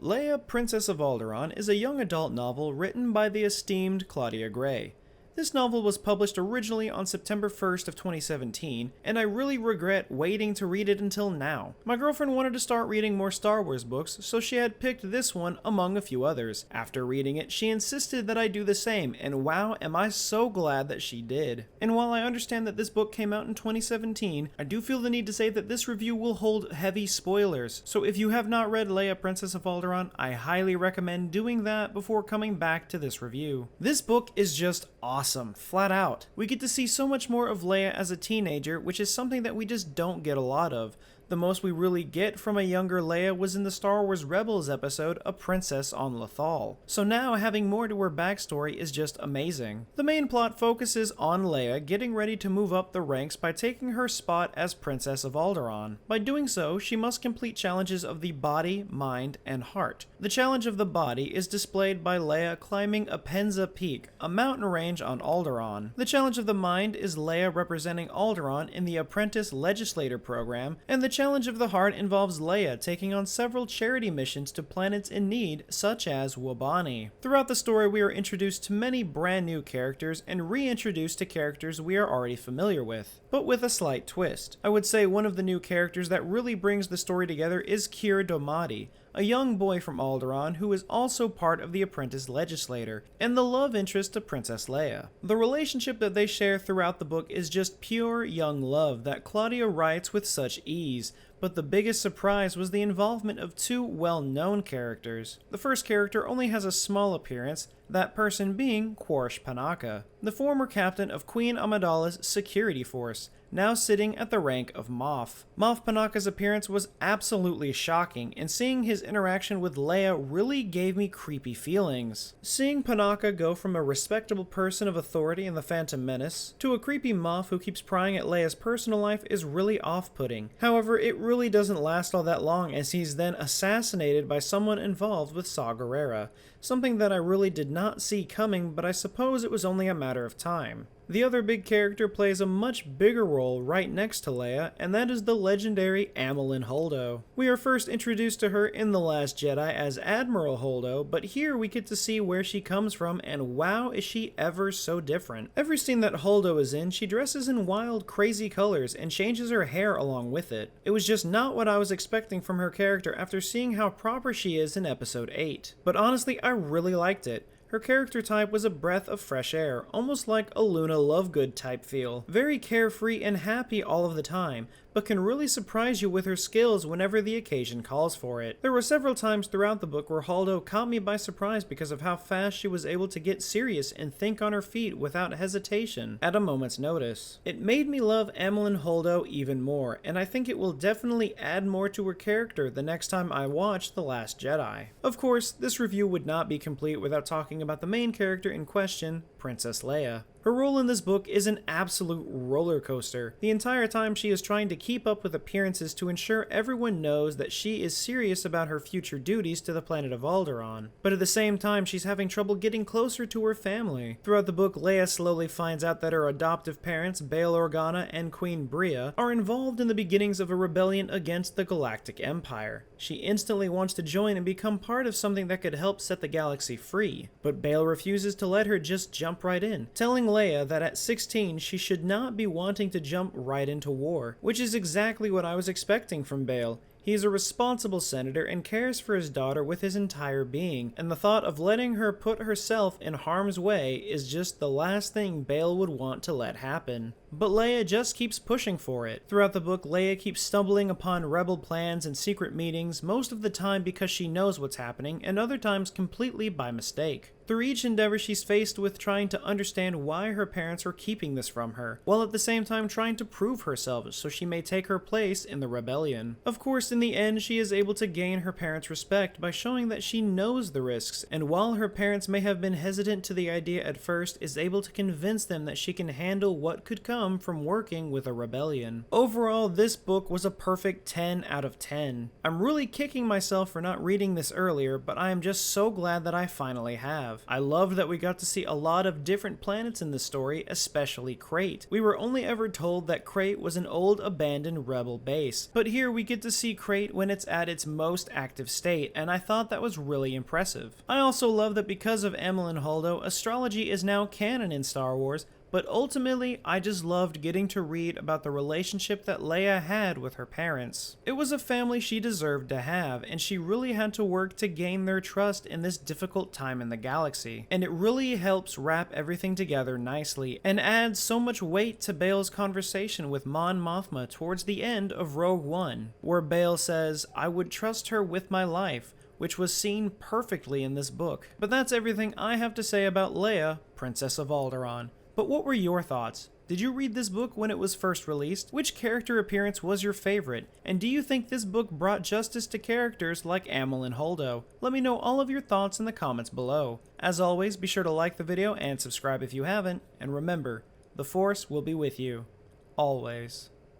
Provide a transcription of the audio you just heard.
Leia, Princess of Alderaan is a young adult novel written by the esteemed Claudia Gray. This novel was published originally on September 1st of 2017, and I really regret waiting to read it until now. My girlfriend wanted to start reading more Star Wars books, so she had picked this one among a few others. After reading it, she insisted that I do the same, and wow, am I so glad that she did. And while I understand that this book came out in 2017, I do feel the need to say that this review will hold heavy spoilers, so if you have not read Leia, Princess of Alderaan, I highly recommend doing that before coming back to this review. This book is just awesome, flat out. We get to see so much more of Leia as a teenager, which is something that we just don't get a lot of. The most we really get from a younger Leia was in the Star Wars Rebels episode, A Princess on Lothal. So now having more to her backstory is just amazing. The main plot focuses on Leia getting ready to move up the ranks by taking her spot as Princess of Alderaan. By doing so, she must complete challenges of the body, mind, and heart. The challenge of the body is displayed by Leia climbing Apenza Peak, a mountain range on Alderaan. The challenge of the mind is Leia representing Alderaan in the Apprentice Legislator program, and the challenge of the heart involves Leia taking on several charity missions to planets in need, such as Wobani. Throughout the story, we are introduced to many brand new characters and reintroduced to characters we are already familiar with, but with a slight twist. I would say one of the new characters that really brings the story together is Domadi, a young boy from Alderaan who is also part of the Apprentice Legislator, and the love interest to Princess Leia. The relationship that they share throughout the book is just pure young love that Claudia writes with such ease, but the biggest surprise was the involvement of two well-known characters. The first character only has a small appearance, that person being Quarsh Panaka, the former captain of Queen Amidala's security force, now sitting at the rank of Moff. Moff Panaka's appearance was absolutely shocking, and seeing his interaction with Leia really gave me creepy feelings. Seeing Panaka go from a respectable person of authority in the Phantom Menace to a creepy Moff who keeps prying at Leia's personal life is really off-putting. However, it really doesn't last all that long as he's then assassinated by someone involved with Saw Gerrera, something that I really did not see coming, but I suppose it was only a matter of time. The other big character plays a much bigger role right next to Leia, and that is the legendary Amelin Holdo. We are first introduced to her in The Last Jedi as Admiral Holdo, but here we get to see where she comes from, and wow, is she ever so different. Every scene that Holdo is in, she dresses in wild, crazy colors and changes her hair along with it. It was just not what I was expecting from her character after seeing how proper she is in Episode 8. But honestly, I really liked it. Her character type was a breath of fresh air, almost like a Luna Lovegood type feel. Very carefree and happy all of the time, but can really surprise you with her skills whenever the occasion calls for it. There were several times throughout the book where Holdo caught me by surprise because of how fast she was able to get serious and think on her feet without hesitation at a moment's notice. It made me love Amelin Holdo even more, and I think it will definitely add more to her character the next time I watch The Last Jedi. Of course, this review would not be complete without talking about the main character in question, Princess Leia. Her role in this book is an absolute roller coaster. The entire time she is trying to keep up with appearances to ensure everyone knows that she is serious about her future duties to the planet of Alderaan. But at the same time, she's having trouble getting closer to her family. Throughout the book, Leia slowly finds out that her adoptive parents, Bail Organa and Queen Bria, are involved in the beginnings of a rebellion against the Galactic Empire. She instantly wants to join and become part of something that could help set the galaxy free. But Bail refuses to let her just jump right in, telling Leia that at 16 she should not be wanting to jump right into war, which is exactly what I was expecting from Bail. He is a responsible senator and cares for his daughter with his entire being, and the thought of letting her put herself in harm's way is just the last thing Bail would want to let happen. But Leia just keeps pushing for it. Throughout the book, Leia keeps stumbling upon rebel plans and secret meetings, most of the time because she knows what's happening, and other times completely by mistake. Through each endeavor, she's faced with trying to understand why her parents are keeping this from her, while at the same time trying to prove herself so she may take her place in the rebellion. Of course, in the end, she is able to gain her parents' respect by showing that she knows the risks, and while her parents may have been hesitant to the idea at first, is able to convince them that she can handle what could come from working with a rebellion. Overall, this book was a perfect 10 out of 10. I'm really kicking myself for not reading this earlier, but I am just so glad that I finally have. of. I loved that we got to see a lot of different planets in the story, especially Crate. We were only ever told that Crate was an old abandoned rebel base, but here we get to see Crate when it's at its most active state, and I thought that was really impressive. I also love that because of Amelin Holdo, astrology is now canon in Star Wars, but ultimately, I just loved getting to read about the relationship that Leia had with her parents. It was a family she deserved to have, and she really had to work to gain their trust in this difficult time in the galaxy. And it really helps wrap everything together nicely, and adds so much weight to Bail's conversation with Mon Mothma towards the end of Rogue One, where Bail says, "I would trust her with my life," which was seen perfectly in this book. But that's everything I have to say about Leia, Princess of Alderaan. But what were your thoughts? Did you read this book when it was first released? Which character appearance was your favorite? And do you think this book brought justice to characters like Amelin Holdo? Let me know all of your thoughts in the comments below. As always, be sure to like the video and subscribe if you haven't. And remember, the Force will be with you. Always.